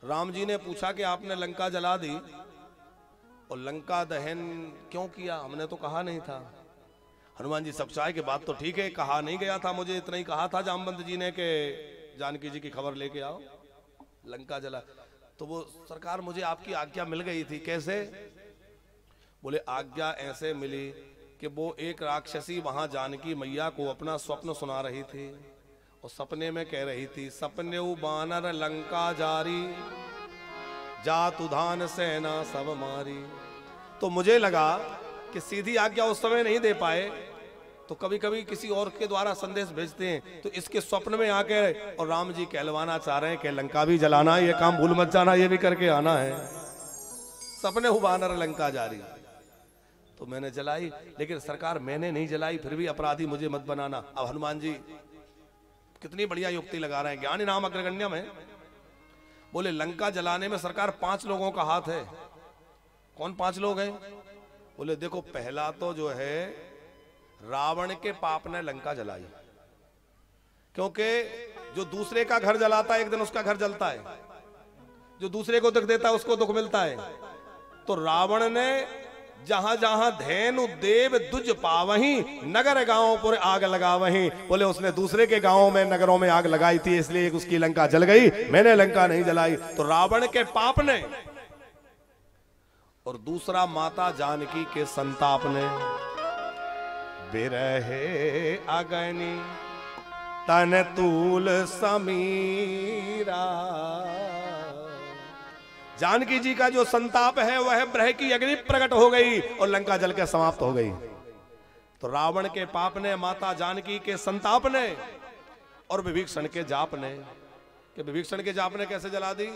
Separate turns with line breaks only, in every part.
राम जी ने पूछा कि आपने लंका जला दी और लंका दहन क्यों किया, हमने तो कहा नहीं था। हनुमान जी सच्चाई की बात तो ठीक है, कहा नहीं गया था, मुझे इतना ही कहा था जामवंत जी ने कि जानकी जी की खबर लेके आओ, लंका जला। तो वो सरकार मुझे आपकी आज्ञा मिल गई थी। कैसे? बोले आज्ञा ऐसे मिली कि वो एक राक्षसी वहां जानकी मैया को अपना स्वप्न सुना रही थी और सपने में कह रही थी, सपने बानर लंका जारी, जात उधान सेना सब मारी। तो मुझे लगा कि सीधी आज्ञा उस समय नहीं दे पाए, तो कभी कभी किसी और के द्वारा संदेश भेजते हैं, तो इसके स्वप्न में आके और राम जी कहलवाना चाह रहे हैं कि लंका भी जलाना, ये काम भूल मत जाना, ये भी करके आना है। सपने बानर लंका जारी, तो मैंने जलाई। लेकिन सरकार मैंने नहीं जलाई, फिर भी अपराधी मुझे मत बनाना। अब हनुमान जी कितनी बढ़िया युक्ति लगा रहे हैं, ज्ञानी नाम अग्रगण्य में। बोले लंका जलाने में सरकार 5 लोगों का हाथ है। कौन 5 लोग हैं? बोले देखो, पहला तो जो है रावण के पाप ने लंका जलाई, क्योंकि जो दूसरे का घर जलाता है एक दिन उसका घर जलता है, जो दूसरे को दुख देता है उसको दुख मिलता है। तो रावण ने जहां जहां धैनु देव दुज पावहीं, नगर गांवों पर आग लगावहीं। बोले उसने दूसरे के गांवों में नगरों में आग लगाई थी, इसलिए उसकी लंका जल गई, मैंने लंका नहीं जलाई। तो रावण के पाप ने, और दूसरा माता जानकी के संताप ने। बिरहे अगनी तन तूल समीरा, जानकी जी का जो संताप है वह ब्रह की अग्नि प्रकट हो गई और लंका जल के समाप्त हो गई। तो रावण के पाप ने, माता जानकी के संताप ने और विभीषण के जाप ने। कि विभीषण के जाप ने कैसे जला दी?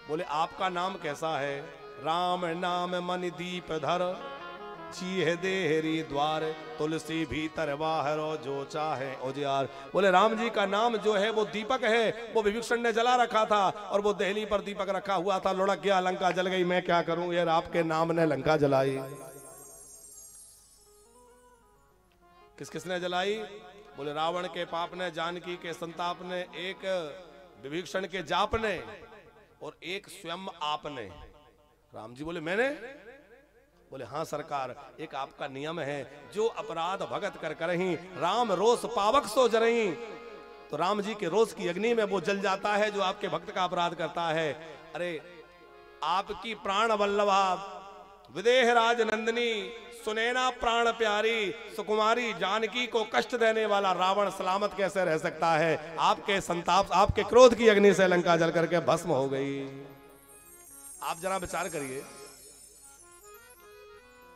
बोले आपका नाम कैसा है? राम नाम मन दीप धर, चीह देहरी द्वार, तुलसी भीतर बाहरो जो चाहे उजियार। बोले राम जी का नाम जो है वो दीपक है, वो विभीषण ने जला रखा था और वो देहली पर दीपक रखा हुआ था, लुढ़क गया, लंका जल गई, मैं क्या करूं यार, आपके नाम ने लंका जलाई। किस किसने जलाई? बोले रावण के पाप ने, जानकी के संताप ने, एक विभीषण के जाप ने और एक स्वयं आपने। राम जी बोले मैंने? बोले हाँ सरकार, एक आपका नियम है, जो अपराध भगत कर करही, राम रोष पावक सो जरही। तो राम जी के रोष की अग्नि में वो जल जाता है जो आपके भक्त का अपराध करता है। अरे आपकी प्राण वल्लभा विदेह राज नंदिनी, सुनैना प्राण प्यारी, सुकुमारी जानकी को कष्ट देने वाला रावण सलामत कैसे रह सकता है? आपके संताप, आपके क्रोध की अग्नि से लंका जल करके भस्म हो गई। आप जरा विचार करिए,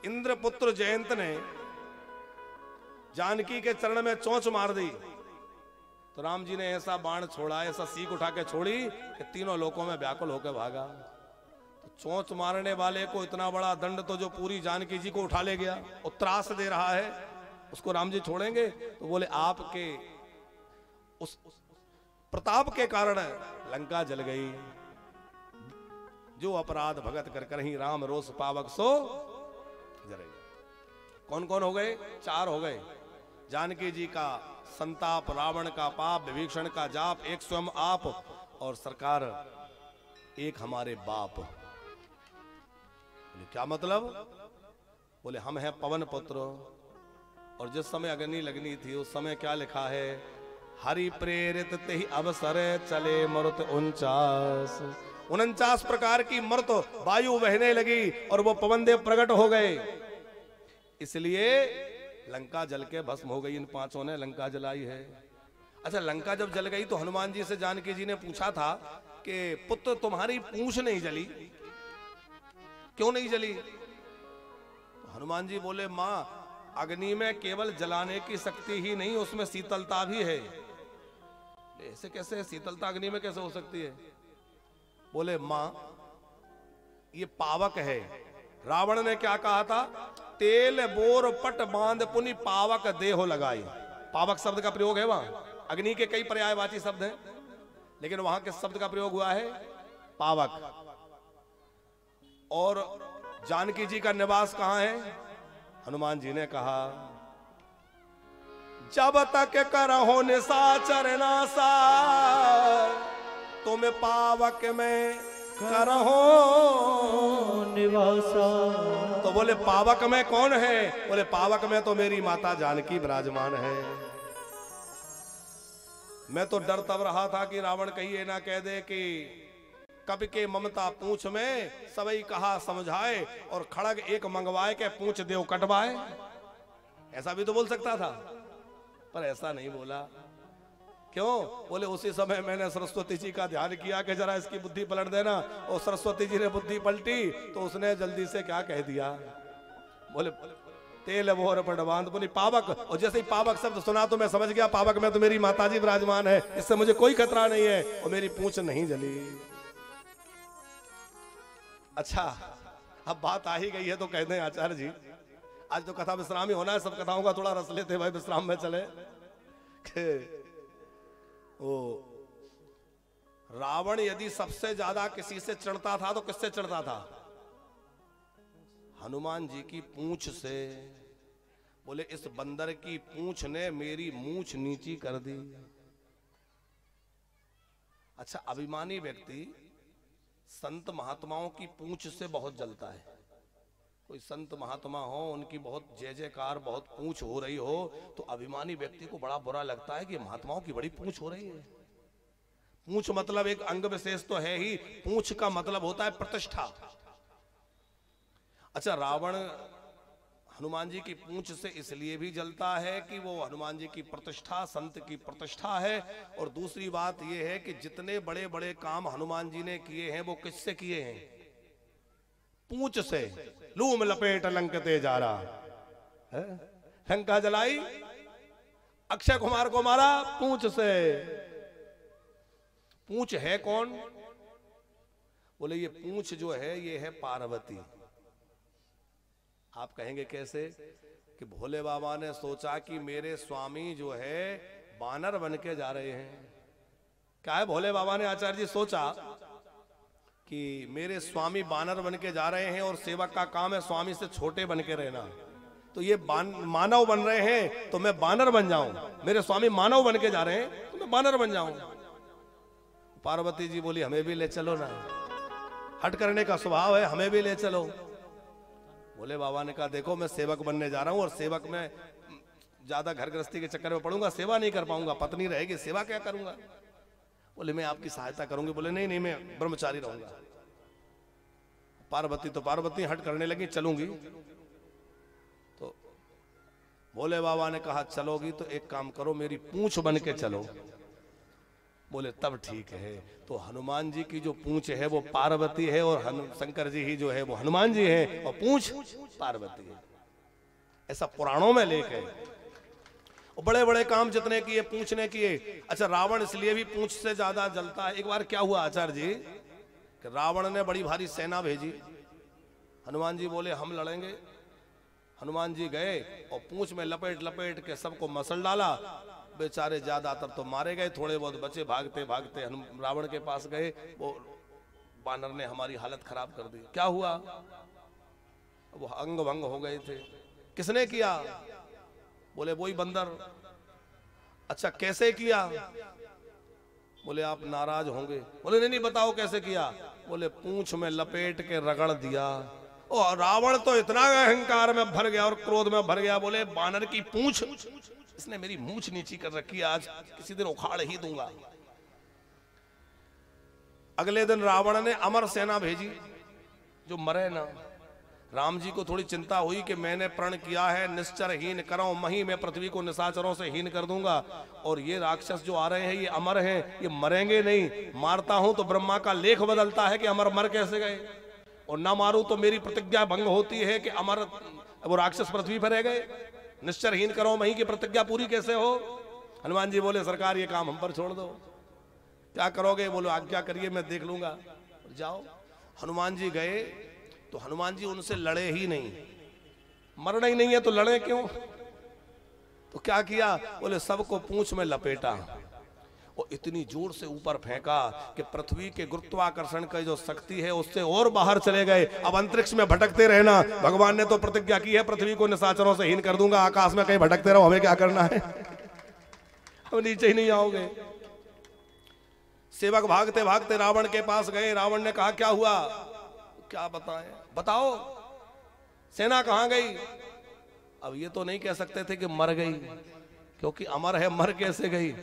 इंद्रपुत्र जयंत ने जानकी के चरण में चोंच मार दी, तो राम जी ने ऐसा बाण छोड़ा, ऐसा सीख उठा के छोड़ी कि तीनों लोकों में व्याकुल होकर भागा। तो चोंच मारने वाले को इतना बड़ा दंड तो जो पूरी जानकी जी को उठा ले गया और त्रास दे रहा है, उसको राम जी छोड़ेंगे? तो बोले आपके उस प्रताप के कारण लंका जल गई। जो अपराध भगत कर कर ही राम रोष पावक सो जरेगा। कौन कौन हो गए? 4 हो गए। जानकी जी का संताप, रावण का पाप, विभीषण का जाप, एक स्वयं आप, और सरकार एक हमारे बाप। बोले क्या मतलब? बोले हम हैं पवन पुत्र, और जिस समय अग्नि लगनी थी उस समय क्या लिखा है? हरि प्रेरित ते अवसर चले मरुत 49 प्रकार की मृत वायु बहने लगी और वो पवन देव प्रकट हो गए, इसलिए लंका जल के भस्म हो गई। इन 5 ने लंका जलाई है। अच्छा, लंका जब जल गई तो हनुमान जी से जानकी जी ने पूछा था कि पुत्र तुम्हारी पूंछ नहीं जली, क्यों नहीं जली? तो हनुमान जी बोले मां, अग्नि में केवल जलाने की शक्ति ही नहीं, उसमें शीतलता भी है। ऐसे कैसे? शीतलता अग्नि में कैसे हो सकती है? बोले मां, ये पावक है। रावण ने क्या कहा था? तेल बोर पट बांध पुनि पावक देहो लगाई। पावक शब्द का प्रयोग है वहां, अग्नि के कई पर्यायवाची शब्द हैं, लेकिन वहां किस शब्द का प्रयोग हुआ है? पावक। और जानकी जी का निवास कहां है? हनुमान जी ने कहा जब तक करहो निशाचर नासा, तुम पावक में करहो
निवासा।
तो बोले पावक में कौन है? बोले पावक में तो मेरी माता जानकी विराजमान है। मैं तो डर तब रहा था कि रावण कहीं ये ना कह दे कि कवि के ममता पूंछ में सबई कहा समझाए और खड़ग एक मंगवाए के पूंछ देव कटवाए। ऐसा भी तो बोल सकता था, पर ऐसा नहीं बोला। क्यों? बोले उसी समय मैंने सरस्वती जी का ध्यान किया कि जरा इसकी बुद्धि पलट देना, और सरस्वती जी ने बुद्धि पलटी तो उसने जल्दी से क्या कह दिया? बोले तेल बोर पडवांत, बोली पावक। और जैसे ही पावक शब्द सुना तो मैं समझ गया पावक में तो मेरी माताजी विराजमान है, इससे मुझे कोई खतरा नहीं है, और मेरी पूंछ नहीं जली। अच्छा, अब बात आ ही गई है तो कह दें आचार्य जी, आज तो कथा विश्राम ही होना है, सब कथाओं का थोड़ा रस लेते भाई, विश्राम में चले। ओ रावण यदि सबसे ज्यादा किसी से चढ़ता था तो किससे चढ़ता था? हनुमान जी की पूंछ से। बोले इस बंदर की पूंछ ने मेरी मूंछ नीची कर दी। अच्छा, अभिमानी व्यक्ति संत महात्माओं की पूंछ से बहुत जलता है। कोई संत महात्मा हो, उनकी बहुत जय जयकार, बहुत पूंछ हो रही हो, तो अभिमानी व्यक्ति को बड़ा बुरा लगता है कि महात्माओं की बड़ी पूंछ हो रही है। पूंछ मतलब एक अंग विशेष तो है ही, पूंछ का मतलब होता है प्रतिष्ठा। अच्छा, रावण हनुमान जी की पूंछ से इसलिए भी जलता है कि वो हनुमान जी की प्रतिष्ठा, संत की प्रतिष्ठा है। और दूसरी बात यह है कि जितने बड़े बड़े काम हनुमान जी ने किए हैं वो किससे किए हैं? पूंछ से। लूम लपेट लंकते जा रहा, लंका जलाई, अक्षय कुमार को मारा पूंछ से। पूंछ है कौन? बोले ये पूंछ जो है ये है पार्वती। आप कहेंगे कैसे? कि भोले बाबा ने सोचा कि मेरे स्वामी जो है बानर बन के जा रहे हैं। क्या है भोले बाबा ने आचार्य जी सोचा कि मेरे स्वामी बानर बन के जा रहे हैं और सेवक का काम है स्वामी से छोटे बन के रहना, तो ये मानव बन रहे हैं तो मैं बानर बन जाऊं। मेरे स्वामी मानव बन के जा रहे हैं तो मैं बानर बन जाऊं। पार्वती जी बोली हमें भी ले चलो ना, हट करने का स्वभाव है, हमें भी ले चलो। भोले बाबा ने कहा देखो मैं सेवक बनने जा रहा हूं और सेवक में ज्यादा घर गृहस्थी के चक्कर में पड़ूंगा, सेवा नहीं कर पाऊंगा, पत्नी रहेगी, सेवा क्या करूंगा। बोले मैं आपकी सहायता करूंगी। बोले नहीं नहीं, मैं ब्रह्मचारी रहूंगा। पार्वती तो पार्वती हट करने लगी, चलूंगी। तो भोले बाबा ने कहा चलोगी तो एक काम करो, मेरी पूंछ बन के चलो। बोले तब ठीक है। तो हनुमान जी की जो पूंछ है वो पार्वती है, और शंकर जी ही जो है वो हनुमान जी है, और पूंछ पार्वती है। ऐसा पुराणों में लेख है। और बड़े बड़े काम जितने किए पूंछ ने किए। अच्छा, रावण इसलिए भी पूंछ से ज्यादा जलता है। एक बार क्या हुआ आचार्य जी कि रावण ने बड़ी भारी सेना भेजी। हनुमान जी बोले हम लड़ेंगे। हनुमान जी गए और पूंछ में लपेट लपेट के सबको मसल डाला। बेचारे ज्यादातर तो मारे गए, थोड़े बहुत बचे। भागते भागते रावण के पास गए, वो बानर ने हमारी हालत खराब कर दी। क्या हुआ? वो अंग भंग हो गए थे। किसने किया? बोले वही बंदर। अच्छा, कैसे किया? बोले आप नाराज होंगे। बोले नहीं नहीं, बताओ कैसे किया। बोले पूंछ में लपेट के रगड़ दिया। और रावण तो इतना अहंकार में भर गया और क्रोध में भर गया। बोले बानर की पूंछ, इसने मेरी मूंछ नीची कर रखी है, आज किसी दिन उखाड़ ही दूंगा। अगले दिन रावण ने अमर सेना भेजी जो मरे ना। राम जी को थोड़ी चिंता हुई कि मैंने प्रण किया है निश्चर हीन करो मही, मैं पृथ्वी को निशाचरों से हीन कर दूंगा। और ये राक्षस जो आ रहे हैं ये अमर हैं, ये मरेंगे नहीं। मारता हूं तो ब्रह्मा का लेख बदलता है कि अमर मर कैसे गए, और ना मारूं तो मेरी प्रतिज्ञा भंग होती है कि अमर वो राक्षस पृथ्वी पर रह गए। निश्चर हीन करो मही की प्रतिज्ञा पूरी कैसे हो? हनुमान जी बोले सरकार ये काम हम पर छोड़ दो। क्या करोगे? बोलो आज्ञा करिए, मैं देख लूंगा। जाओ। हनुमान जी गए तो हनुमान जी उनसे लड़े ही नहीं। मरना ही नहीं है तो लड़े क्यों? तो क्या किया? बोले सबको पूंछ में लपेटा और इतनी जोर से ऊपर फेंका कि पृथ्वी के गुरुत्वाकर्षण की जो शक्ति है उससे और बाहर चले गए। अब अंतरिक्ष में भटकते रहना। भगवान ने तो प्रतिज्ञा की है पृथ्वी को निशाचरों से हीन कर दूंगा। आकाश में कहीं भटकते रहो, हमें क्या करना है? हम नीचे ही नहीं आओगे। सेवक भागते भागते रावण के पास गए। रावण ने कहा क्या हुआ? क्या बताएं, बताओ सेना कहां गई? अब ये तो नहीं कह सकते थे कि मर गई, क्योंकि अमर है, मर कैसे गई?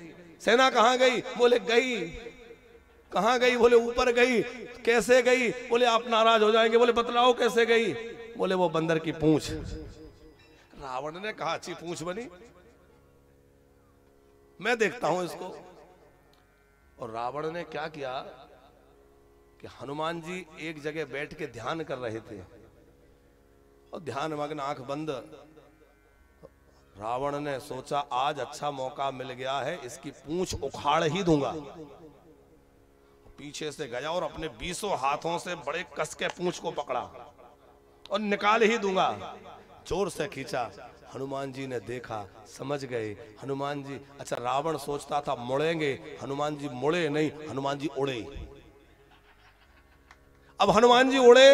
सेना कहां गई? बोले गई। कहां गई? बोले ऊपर गई। कैसे गई? बोले आप नाराज हो जाएंगे। बोले बतलाओ कैसे गई? बोले वो बंदर की पूंछ। रावण ने कहा अच्छी पूंछ बनी, मैं देखता हूं इसको। और रावण ने क्या किया कि हनुमान जी एक जगह बैठ के ध्यान कर रहे थे और ध्यान मग्न आंख बंद। रावण ने सोचा आज अच्छा मौका मिल गया है, इसकी पूंछ उखाड़ ही दूंगा। पीछे से गया और अपने 20 हाथों से बड़े कस के पूंछ को पकड़ा और निकाल ही दूंगा। जोर से खींचा। हनुमान जी ने देखा, समझ गए। हनुमान जी, अच्छा रावण सोचता था मुड़ेंगे, हनुमान जी मुड़े नहीं, हनुमान जी उड़े। अब हनुमान जी उड़े,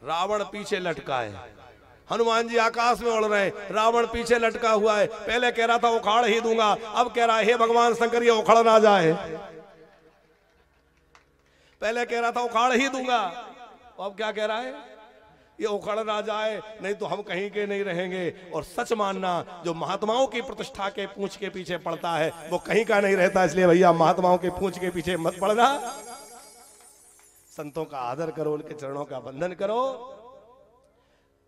रावण पीछे लटका है। हनुमान जी आकाश में उड़ रहे हैं, रावण पीछे लटका हुआ है। पहले कह रहा था उखाड़ ही दूंगा, अब कह रहा है हे भगवान शंकर ये उखड़ ना जाए। पहले कह रहा था उखाड़ ही दूंगा, अब क्या कह रहा है? ये उखड़ ना जाए, नहीं तो हम कहीं के नहीं रहेंगे। और सच मानना, जो महात्माओं की प्रतिष्ठा के पूंछ के पीछे पड़ता है वो कहीं का नहीं रहता। इसलिए भैया महात्माओं के पूंछ के पीछे मत पड़ना। संतों का आदर करो, उनके चरणों का बंधन करो।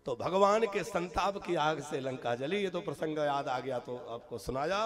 तो भगवान के संताप की आग से लंका जली। ये तो प्रसंग याद आ गया तो आपको सुनाया।